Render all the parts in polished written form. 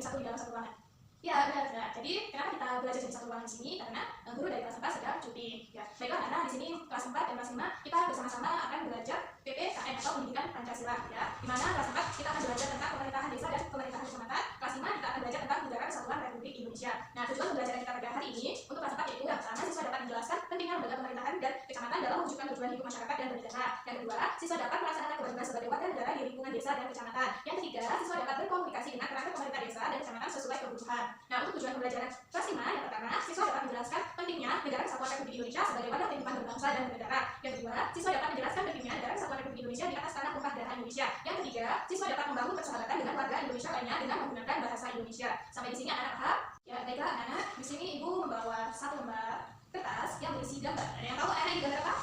bersatu di dalam satu ruangan. Ya, benar. Jadi, kenapa kita belajar di satu ruangan di sini? Karena guru dari kelas 4 sedang cuti. Ya, baiklah, karena di sini kelas 4 dan kelas 5 kita bersama-sama akan belajar PPKN atau Pendidikan Pancasila. Ya, di mana kelas 4 kita akan belajar tentang pemerintahan desa dan pemerintahan kecamatan. Kelas 5 kita akan belajar tentang Negara Kesatuan Republik Indonesia. Nah, tujuan pembelajaran kita pada hari ini untuk kelas 4 yaitu yang pertama, siswa dapat menjelaskan pentingnya lembaga pemerintahan dan kecamatan dalam mewujudkan tujuan hidup masyarakat dan bernegara. Yang kedua, siswa dapat melaksanakan kewajiban sebagai warga negara di lingkungan desa dan kecamatan. Yang ketiga, siswa dapat berkomunikasi dengan perangkat pemerintah desa dan kecamatan sesuai kebutuhan. Nah, untuk tujuan pembelajaran kelas 5 yang pertama, siswa dapat menjelaskan pentingnya Negara Kesatuan Republik Indonesia sebagai wadah kehidupan berbangsa dan bernegara. Yang kedua, siswa dapat menjelaskan pentingnya Negara Kesatuan Republik Indonesia di atas tanah tumpah darah Indonesia. Yang ketiga, siswa dapat membangun persahabatan dengan warga Indonesia lainnya dengan menggunakan bahasa Indonesia. Sampai di sini anak-anak paham? Ya, baiklah anak-anak. Di sini ibu membawa satu lembar kertas yang berisi gambar. Ada yang tahu anak ini gambar apa?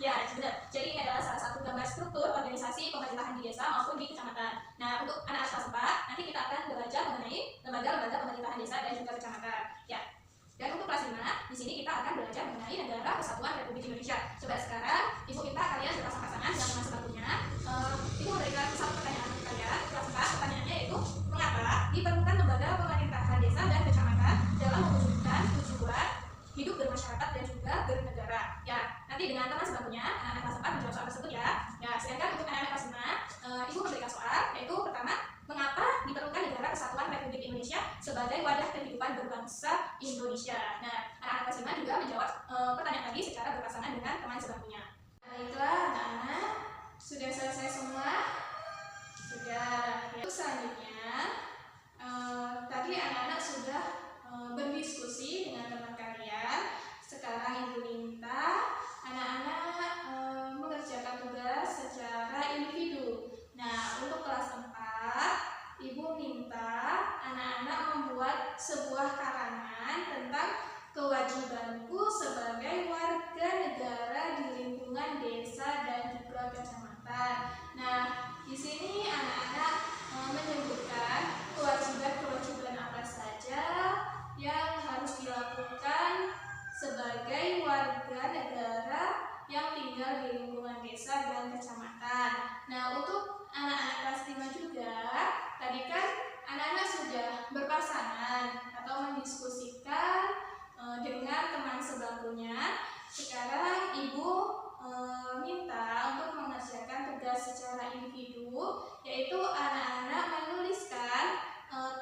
Ya, benar. Jadi ini adalah salah satu gambar struktur organisasi pemerintahan di desa maupun di kecamatan. Nah, untuk anak-anak kelas 4, nanti kita akan belajar mengenai lembaga-lembaga pemerintahan desa dan juga kecamatan. Ya. Dan untuk kelas 5, di sini kita akan belajar mengenai Negara Kesatuan Republik Indonesia. Coba sekarang, ibu minta kalian berpasang-pasangan dengan teman sebagusnya. Ibu memberikan satu pertanyaan untuk kalian. Kelas 4, pertanyaannya yaitu, mengapa diperlukan lembaga pemerintahan desa dan kecamatan dalam mewujudkan tujuan hidup bermasyarakat dan juga bernegara. Ya, nanti dengan teman sebagusnya, anak-anak kelas 4 menjawab soal tersebut ya. Ya, sedangkan untuk anak-anak kelas 5, ibu memberikan soal, yaitu pertama, mengapa diperlukan Negara Kesatuan Republik Indonesia sebagai wadah kehidupan berbangsa Indonesia. Nah, anak-anak kelas 5 juga menjawab pertanyaan tadi secara berpasangan dengan teman sebagusnya. Baiklah, anak-anak, sudah selesai semua? Sudah. Ya. Selanjutnya, tadi anak-anak sudah berdiskusi dengan teman kalian. Sekarang ibu minta anak-anak mengerjakan tugas secara individu. Nah, untuk kelas 4, ibu minta anak-anak membuat sebuah karangan tentang kewajibanku sebagai warga negara di lingkungan desa dan juga kecamatan. Nah, di sini anak-anak menyebutkan kewajiban-kewajiban apa saja yang harus dilakukan sebagai warga negara yang tinggal di lingkungan desa dan kecamatan. Nah, untuk anak-anak kelas 5 juga, tadi kan anak-anak sudah berpasangan atau mendiskusikan dengan teman sebangkunya. Sekarang ibu minta untuk mengerjakan tugas secara individu, yaitu anak-anak menuliskan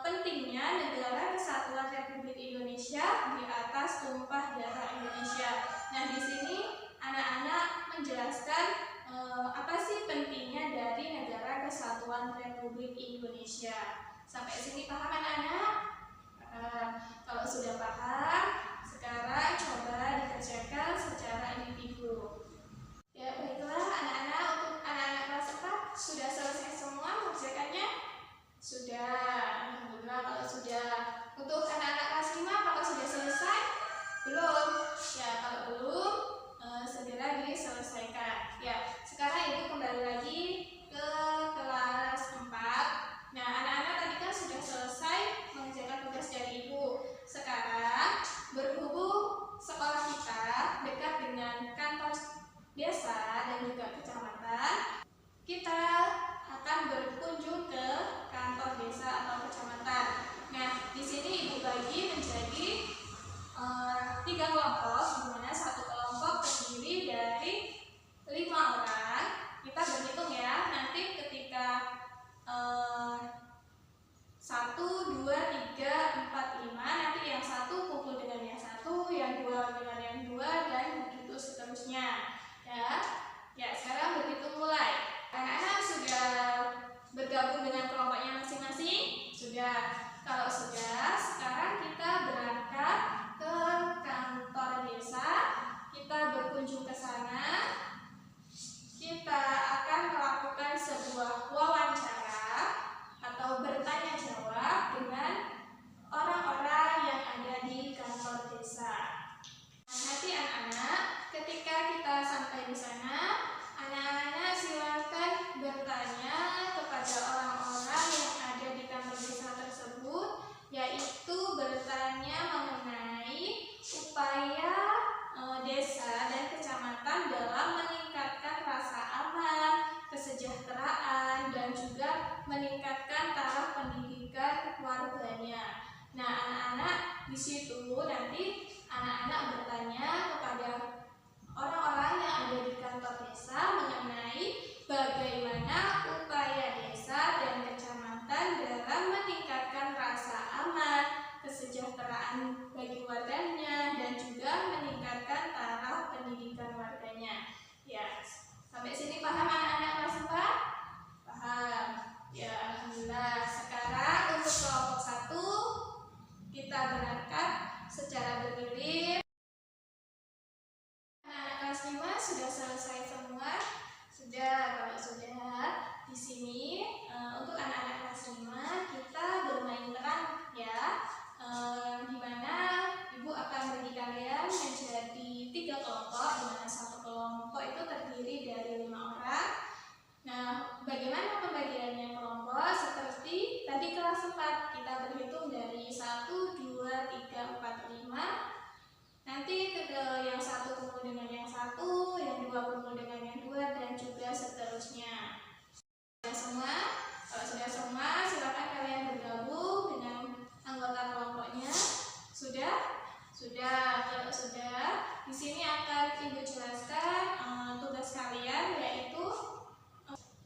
pentingnya Negara Kesatuan Republik Indonesia di atas tumpah darah Indonesia. Nah, di sini anak-anak menjelaskan apa sih pentingnya dari Negara Kesatuan Republik Indonesia. Sampai sini paham anak-anak? Kalau sudah paham, sekarang coba dikerjakan secara individu. Ya, baiklah anak-anak, untuk anak-anak kelas 4 sudah selesai semua mengerjakannya? Sudah, alhamdulillah kalau sudah. Untuk anak-anak kelas 5 apakah sudah selesai? Belum. Ya, kalau belum, segera diselesaikan. Ya, sekarang ibu kembali lagi ke kelas 4. Nah, anak-anak tadi kan sudah selesai mengerjakan tugas dari ibu. Sekarang berhubung sekolah kita dekat dengan di situ nanti anak-anak bertanya kepada orang-orang yang ada di kantor desa mengenai bagaimana upaya desa dan kecamatan dalam meningkatkan rasa aman, kesejahteraan bagi warganya, dan juga meningkatkan taraf pendidikan warganya. Ya, sampai sini paham anak-anak kelas 4? Paham? Ya, alhamdulillah. Sekarang untuk kelompok 1 kita berangkat secara bergilir. Anak-anak kelas 5 sudah selesai semua? Sudah. Kalau sudah, di sini untuk anak-anak kelas 5 kita bermain peran ya. Di mana Ibu akan bagi kalian menjadi 3 kelompok, di mana satu kelompok itu terdiri dari 5 orang. Nah, bagaimana pembagiannya kelompok? Seperti tadi kelas 4, kita berhitung dari 1, 2, 3, 4, 5. Nanti yang satu kumpul dengan yang satu, yang dua kumpul dengan yang dua, dan juga seterusnya. Sudah semua? Kalau sudah semua, silakan kalian bergabung dengan anggota kelompoknya. Sudah? Sudah. Kalau sudah, di sini akan Ibu jelaskan tugas kalian, yaitu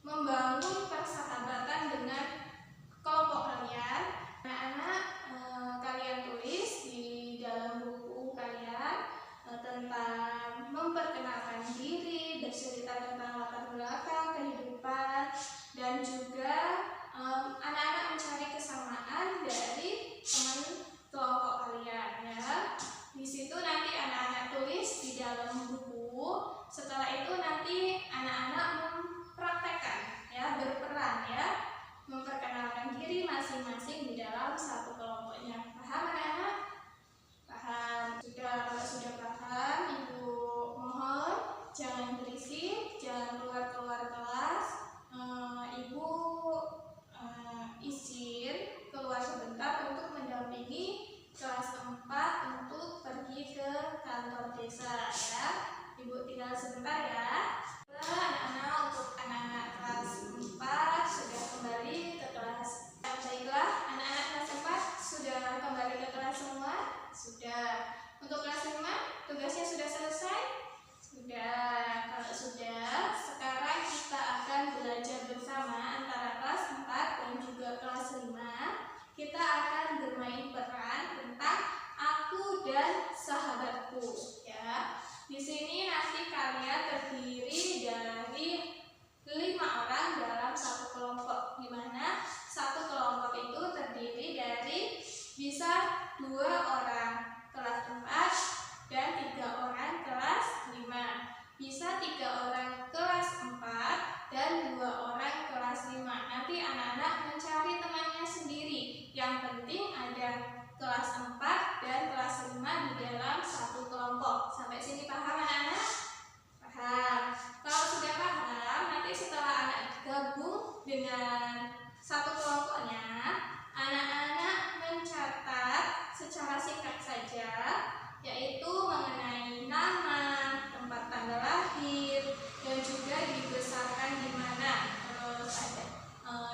membangun persahabatan dengan kelompok kalian. Anak-anak, kalian tulis di dalam buku kalian tentang memperkenalkan diri, bercerita tentang latar belakang kehidupan, dan juga anak-anak mencari kesamaan dari teman kelompok kalian ya. Di situ nanti anak-anak tulis di dalam buku. Setelah itu nanti anak-anak mempraktekkan ya, berperan ya, memperkenalkan diri masing-masing di dalam satu kelompoknya. Paham anak-anak? Paham. Sudah. Kalau sudah paham, Ibu mohon jangan berisik, jangan keluar kelas. Ibu izin keluar sebentar untuk mendampingi kelas 4 untuk pergi ke kantor desa ya. Ibu tinggal sebentar ya. Anak-anak, untuk anak-anak kelas 4 sudah kembali ke kelas. Baiklah, anak-anak kelas 4 sudah kembali ke kelas semua? Sudah. Untuk kelas 5, tugasnya sudah selesai? Sudah. Kalau sudah, sekarang kita akan belajar bersama antara kelas 4 dan juga kelas 5. Kita akan bermain peran tentang aku dan sahabatku ya. Di sini nanti kalian terdiri dari 5 orang dalam satu kelompok, di mana satu kelompok itu terdiri dari bisa 2 orang kelas 4 dan 3 orang kelas 5. Bisa 3 orang kelas 4 dan 2 orang kelas 5. Nanti anak-anak mencari temannya sendiri. Yang penting ada kelas 4 dan kelas 5 di dalam satu kelompok. Sampai sini paham anak-anak? Paham. Kalau sudah paham, nanti setelah anak gabung dengan satu kelompoknya, anak-anak mencatat secara singkat saja, yaitu mengenai nama, tempat tanggal lahir, dan juga dibesarkan di mana, terus ada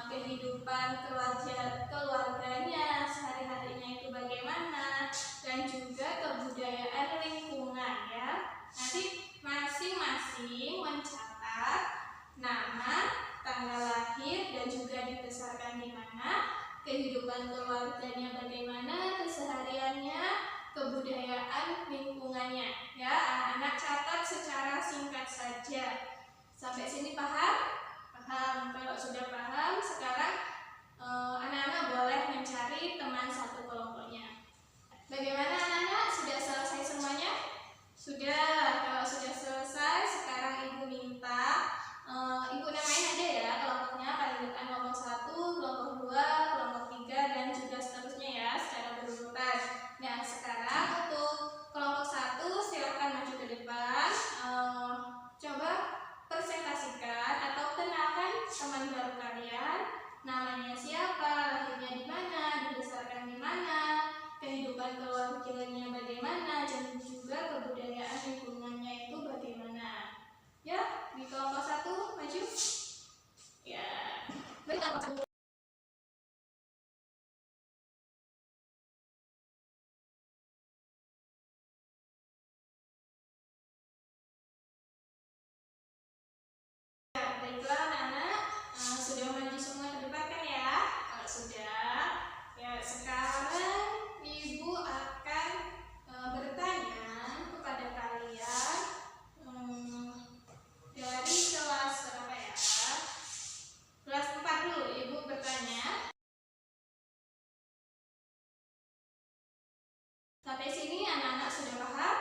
kehidupan keluarganya sehari-harinya itu bagaimana, dan juga kebudayaan lingkungan ya. Nanti masing-masing mencatat nama, tanggal lahir, dan juga dibesarkan di mana, kehidupan keluarganya bagaimana, kesehariannya, kebudayaan lingkungannya ya. Anak-anak catat secara singkat saja. Sampai sini paham? Paham. Kalau sudah paham, sekarang anak-anak boleh mencari teman satu kelompoknya. Bagaimana anak-anak? Sudah selesai semuanya? Sudah. Kalau sudah selesai, sekarang Ibu minta Ibu namain aja ya kelompoknya, paling depan kelompok 1, kelompok 2, kelompok 3, dan juga seterusnya ya, secara berurutan. Nah, sekarang untuk kelompok 1 silakan maju ke depan. Coba presentasikan atau kenalkan teman baru kalian. Namanya siapa, sudah maju semua ke depan kan ya? Kalau sudah, ya sekarang Ibu akan bertanya kepada kalian dari kelas berapa ya? Kelas 4 dulu Ibu bertanya. Sampai sini anak-anak sudah paham?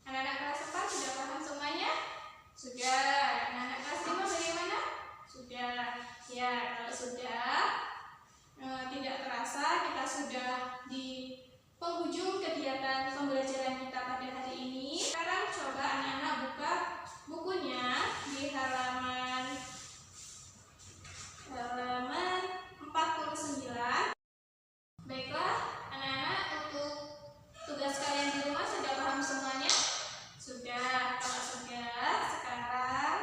Anak-anak kelas 4 sudah paham semuanya? Sudah. Anak-anak kelas 5 bagaimana? Sudah. Ya, kalau sudah, tidak terasa kita sudah di penghujung kegiatan pembelajaran kita pada hari ini. Sekarang coba anak-anak buka bukunya di halaman 49. Baiklah, anak-anak, untuk tugas kalian di rumah sudah paham semuanya? Sudah. Kalau sudah, sekarang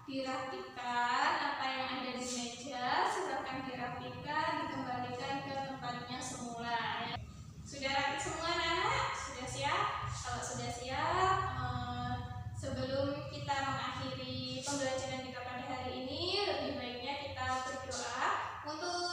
dirapikan apa yang ada di meja, silakan dirapikan, dikembalikan ke tempatnya semula. Sudah rapi semua anak-anak? Sudah siap? Kalau sudah siap, sebelum kita mengakhiri pembelajaran kita pada hari ini, lebih baiknya kita berdoa untuk